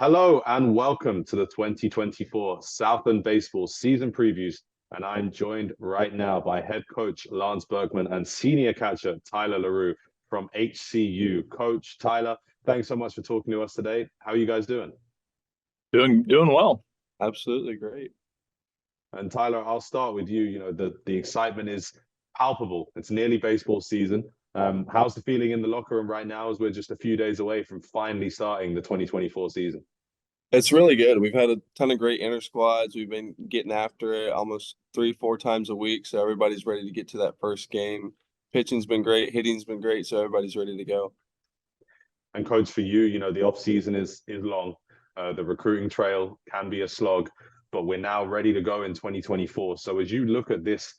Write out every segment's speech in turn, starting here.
Hello and welcome to the 2024 Southland Baseball season previews. And I'm joined right now by head coach Lance Berkman and senior catcher Tyler LaRue from HCU. Coach Tyler, thanks so much for talking to us today. How are you guys doing? Doing well. Absolutely great. And Tyler, I'll start with you. The excitement is palpable. It's nearly baseball season. How's the feeling in the locker room right now as we're just a few days away from finally starting the 2024 season? It's really good. We've had a ton of great inter squads. We've been getting after it almost 3-4 times a week. So everybody's ready to get to that first game. Pitching's been great, hitting's been great, so everybody's ready to go. And coach, for you, the off season is long. The recruiting trail can be a slog, but we're now ready to go in 2024. So as you look at this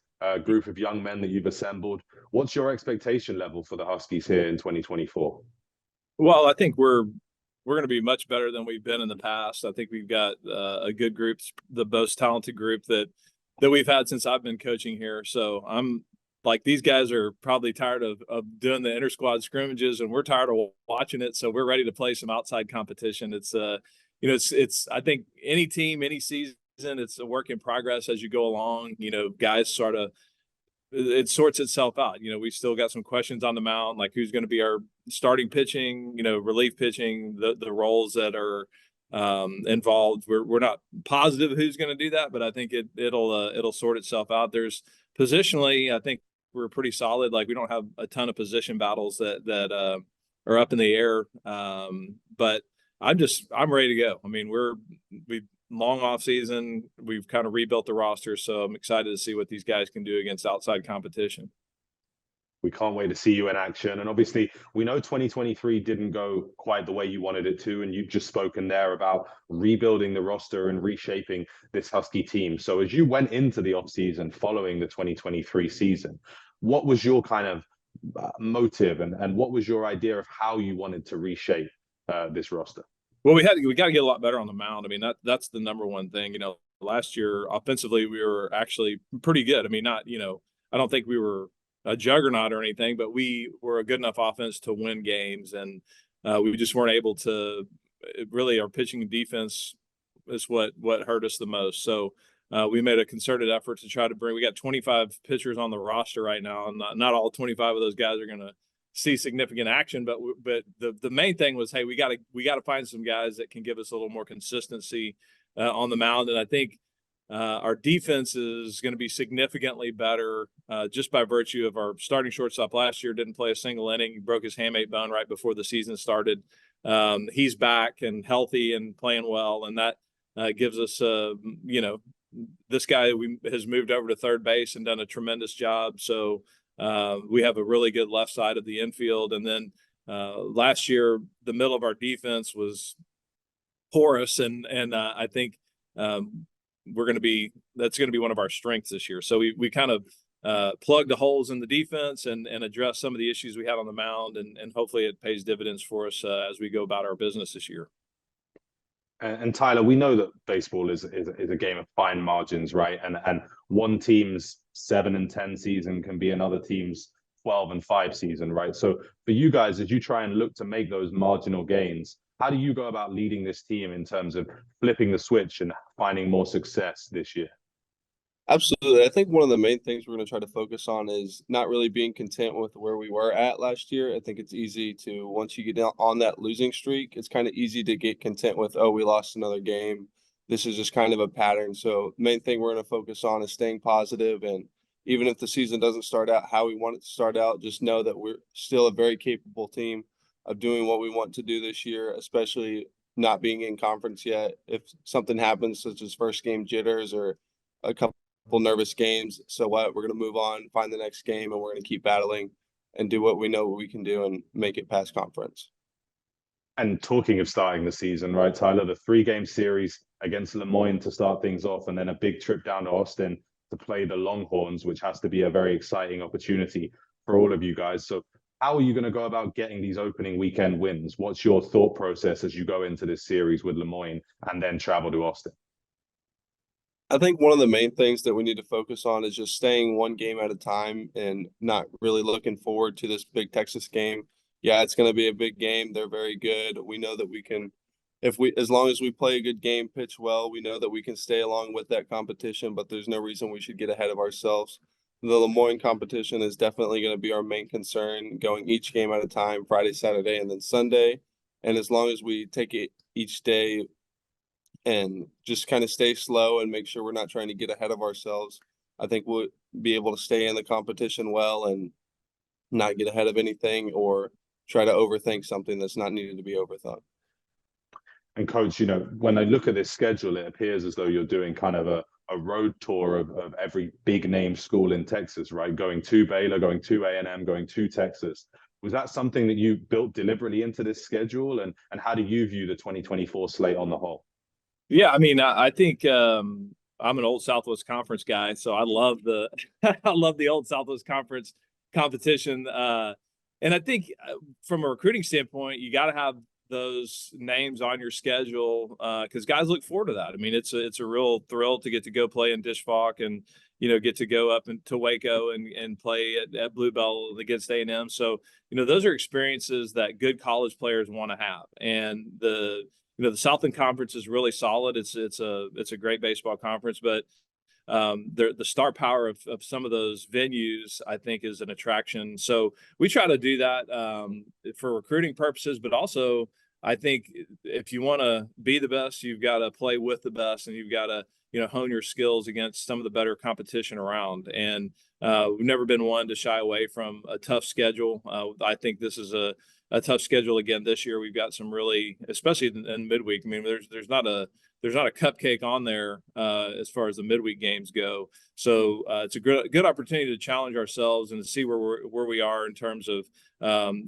group of young men that you've assembled, what's your expectation level for the Huskies here in 2024? Well, I think we're going to be much better than we've been in the past. I think we've got a good group, the most talented group that we've had since I've been coaching here. So I'm like, these guys are probably tired of doing the inter squad scrimmages, and we're tired of watching it. So we're ready to play some outside competition. It's it's I think any team, any season, it's a work in progress as you go along. Guys sort of, it sorts itself out. We still got some questions on the mound, like who's going to be our starting pitching, relief pitching, the roles that are involved. We're not positive who's going to do that, but I think it'll sort itself out. There's positionally, I think we're pretty solid. Like, we don't have a ton of position battles that are up in the air. But I'm ready to go. I mean, we've long off season. We've kind of rebuilt the roster, so I'm excited to see what these guys can do against outside competition. We can't wait to see you in action. And obviously, we know 2023 didn't go quite the way you wanted it to. And you've just spoken there about rebuilding the roster and reshaping this Husky team. So as you went into the offseason following the 2023 season, what was your kind of motive and what was your idea of how you wanted to reshape this roster? Well, we got to get a lot better on the mound. I mean, that's the number one thing. Last year offensively, we were actually pretty good. I mean, not, I don't think we were a juggernaut or anything, but we were a good enough offense to win games, and we just weren't able to. Really, our pitching and defense is what hurt us the most. So we made a concerted effort to try to bring. We got 25 pitchers on the roster right now, and not all 25 of those guys are going to see significant action, but the main thing was, hey, we got to find some guys that can give us a little more consistency on the mound. And I think our defense is going to be significantly better just by virtue of our starting shortstop last year didn't play a single inning. He broke his hamate bone right before the season started. He's back and healthy and playing well, and that gives us this guy has moved over to third base and done a tremendous job. So we have a really good left side of the infield. And then last year, the middle of our defense was porous. And I think that's going to be one of our strengths this year. So we kind of plugged the holes in the defense and addressed some of the issues we had on the mound. And hopefully it pays dividends for us as we go about our business this year. And Tyler, we know that baseball is a game of fine margins, right? And one team's 7-10 season can be another team's 12-5 season, right? So for you guys, as you try and look to make those marginal gains, how do you go about leading this team in terms of flipping the switch and finding more success this year? Absolutely. I think one of the main things we're going to try to focus on is not really being content with where we were at last year. I think it's easy to, once you get on that losing streak, it's kind of easy to get content with, oh, we lost another game. This is just kind of a pattern. So main thing we're going to focus on is staying positive. And even if the season doesn't start out how we want it to start out, just know that we're still a very capable team of doing what we want to do this year, especially not being in conference yet. If something happens, such as first game jitters or a couple nervous games, so what, we're going to move on, find the next game, and we're going to keep battling and do what we know we can do and make it past conference. And talking of starting the season, right, Tyler, the 3-game series against Lemoyne to start things off, and then a big trip down to Austin to play the Longhorns, which has to be a very exciting opportunity for all of you guys. So how are you going to go about getting these opening weekend wins? What's your thought process as you go into this series with Lemoyne and then travel to Austin? I think one of the main things that we need to focus on is just staying one game at a time and not really looking forward to this big Texas game. Yeah, it's going to be a big game. They're very good. We know that we can as long as we play a good game, pitch well, we know that we can stay along with that competition, but there's no reason we should get ahead of ourselves. The Lemoyne competition is definitely going to be our main concern, going each game at a time, Friday, Saturday, and then Sunday. And as long as we take it each day and just kind of stay slow and make sure we're not trying to get ahead of ourselves, I think we'll be able to stay in the competition well and not get ahead of anything or try to overthink something that's not needed to be overthought. And coach, when I look at this schedule, it appears as though you're doing kind of a road tour of every big name school in Texas, right? Going to Baylor, going to A&M, going to Texas. Was that something that you built deliberately into this schedule? And how do you view the 2024 slate on the whole? Yeah, I mean, I think I'm an old Southwest Conference guy, so I love the I love the old Southwest Conference competition. And I think from a recruiting standpoint, you got to have those names on your schedule because guys look forward to that. I mean, it's a real thrill to get to go play in Dish-Falk and get to go up to Waco and play at Bluebell against A&M. So those are experiences that good college players want to have. And the Southland Conference is really solid. It's a great baseball conference, but the star power of some of those venues, I think, is an attraction. So we try to do that for recruiting purposes, but also I think if you want to be the best, you've got to play with the best, and you've got to hone your skills against some of the better competition around. And we've never been one to shy away from a tough schedule. I think this is a tough schedule again this year. We've got some really, especially in midweek. I mean, there's not a cupcake on there as far as the midweek games go. So it's a good opportunity to challenge ourselves and to see where we are in terms of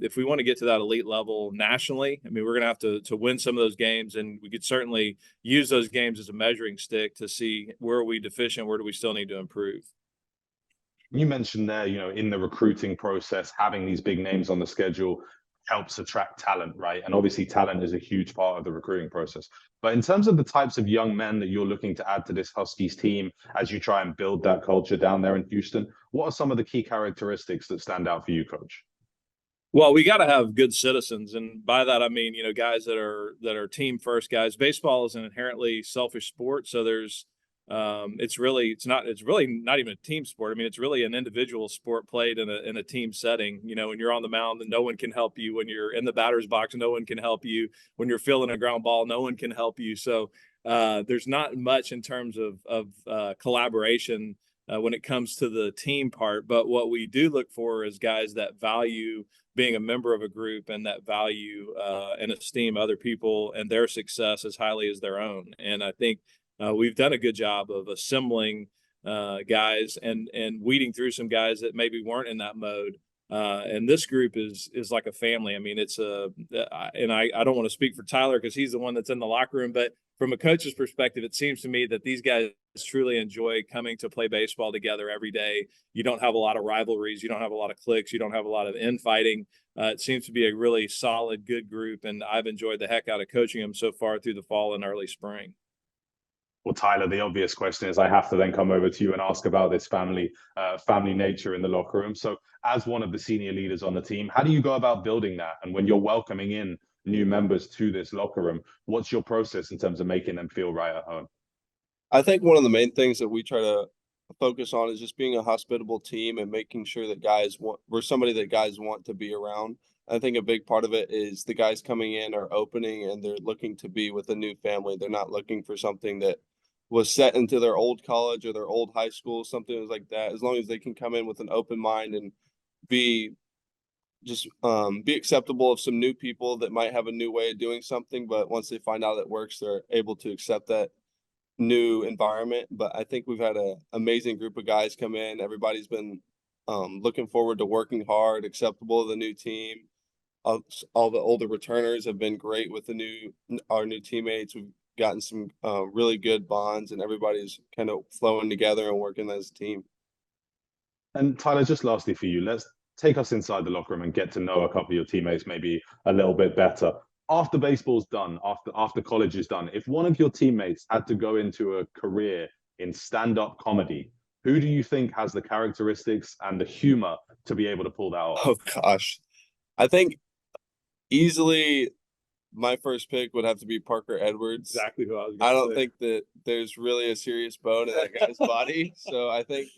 if we want to get to that elite level nationally. I mean, we're going to have to win some of those games, and we could certainly use those games as a measuring stick to see where are we deficient, where do we still need to improve. You mentioned there, in the recruiting process, having these big names on the schedule helps attract talent, right? And obviously talent is a huge part of the recruiting process. But in terms of the types of young men that you're looking to add to this Huskies team as you try and build that culture down there in Houston, what are some of the key characteristics that stand out for you, Coach? Well, we got to have good citizens, and by that I mean guys that are team first guys. Baseball is an inherently selfish sport, so it's really not even a team sport. I mean, it's really an individual sport played in a team setting. When you're on the mound, no one can help you. When you're in the batter's box, no one can help you. When you're fielding a ground ball, no one can help you. So there's not much in terms of collaboration when it comes to the team part. But what we do look for is guys that value being a member of a group and that value and esteem other people and their success as highly as their own. And I think we've done a good job of assembling guys and weeding through some guys that maybe weren't in that mode. And this group is like a family. I mean, and I don't want to speak for Tyler because he's the one that's in the locker room, but from a coach's perspective, it seems to me that these guys truly enjoy coming to play baseball together every day. You don't have a lot of rivalries. You don't have a lot of cliques. You don't have a lot of infighting. It seems to be a really solid, good group, and I've enjoyed the heck out of coaching them so far through the fall and early spring. Well, Tyler, the obvious question is I have to then come over to you and ask about this family nature in the locker room. So as one of the senior leaders on the team, how do you go about building that? And when you're welcoming in new members to this locker room, what's your process in terms of making them feel right at home? I think one of the main things that we try to focus on is just being a hospitable team and making sure that we're somebody that guys want to be around. I think a big part of it is the guys coming in are opening and they're looking to be with a new family. They're not looking for something that was set into their old college or their old high school, something like that. As long as they can come in with an open mind and be acceptable of some new people that might have a new way of doing something, but once they find out it works, they're able to accept that new environment. But I think we've had an amazing group of guys come in. Everybody's been looking forward to working hard, acceptable of the new team. All the older returners have been great with our new teammates. We've gotten some really good bonds, and everybody's kind of flowing together and working as a team. And Tyler, just lastly for you, let's take us inside the locker room and get to know a couple of your teammates maybe a little bit better. After baseball's done, after college is done, if one of your teammates had to go into a career in stand-up comedy, who do you think has the characteristics and the humor to be able to pull that off? Oh gosh, I think easily my first pick would have to be Parker Edwards. Exactly who I was I gonna don't say. think that there's really a serious bone in that guy's body. So I think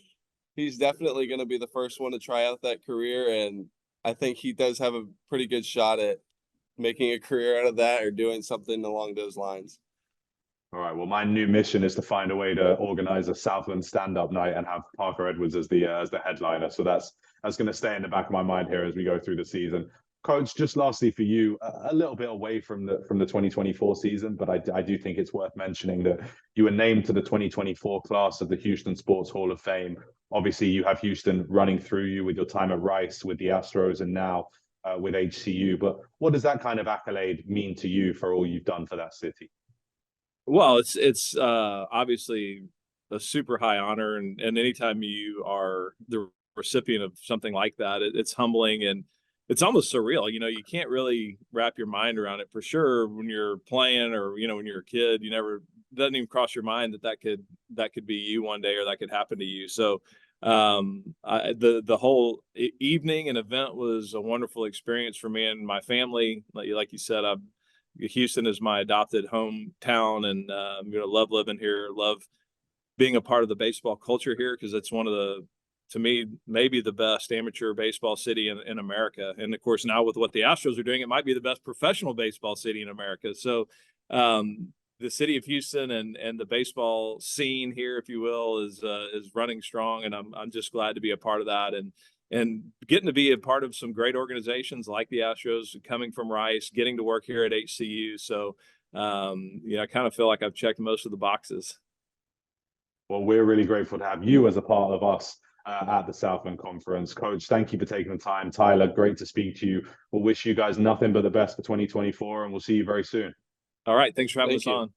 he's definitely going to be the first one to try out that career. And I think he does have a pretty good shot at making a career out of that or doing something along those lines. All right. Well, my new mission is to find a way to organize a Southland stand-up night and have Parker Edwards as the headliner. So that's going to stay in the back of my mind here as we go through the season. Coach, just lastly for you, a little bit away from the 2024 season, but I do think it's worth mentioning that you were named to the 2024 class of the Houston Sports Hall of Fame. Obviously, you have Houston running through you with your time at Rice, with the Astros, and now with HCU. But what does that kind of accolade mean to you for all you've done for that city? Well, it's obviously a super high honor, and anytime you are the recipient of something like that, it's humbling and it's almost surreal. You can't really wrap your mind around it for sure when you're playing or when you're a kid. Doesn't even cross your mind that could be you one day or that could happen to you. So the whole evening and event was a wonderful experience for me and my family. Like you said, Houston is my adopted hometown, and love living here, love being a part of the baseball culture here, because it's one of to me, maybe the best amateur baseball city in America. And of course, now with what the Astros are doing, it might be the best professional baseball city in America. So the city of Houston and the baseball scene here, if you will, is running strong, and I'm just glad to be a part of that, and getting to be a part of some great organizations like the Astros, coming from Rice, getting to work here at HCU. So, I kind of feel like I've checked most of the boxes. Well, we're really grateful to have you as a part of us at the Southland Conference. Coach, thank you for taking the time. Tyler, great to speak to you. We'll wish you guys nothing but the best for 2024, and we'll see you very soon. All right. Thanks for having us on.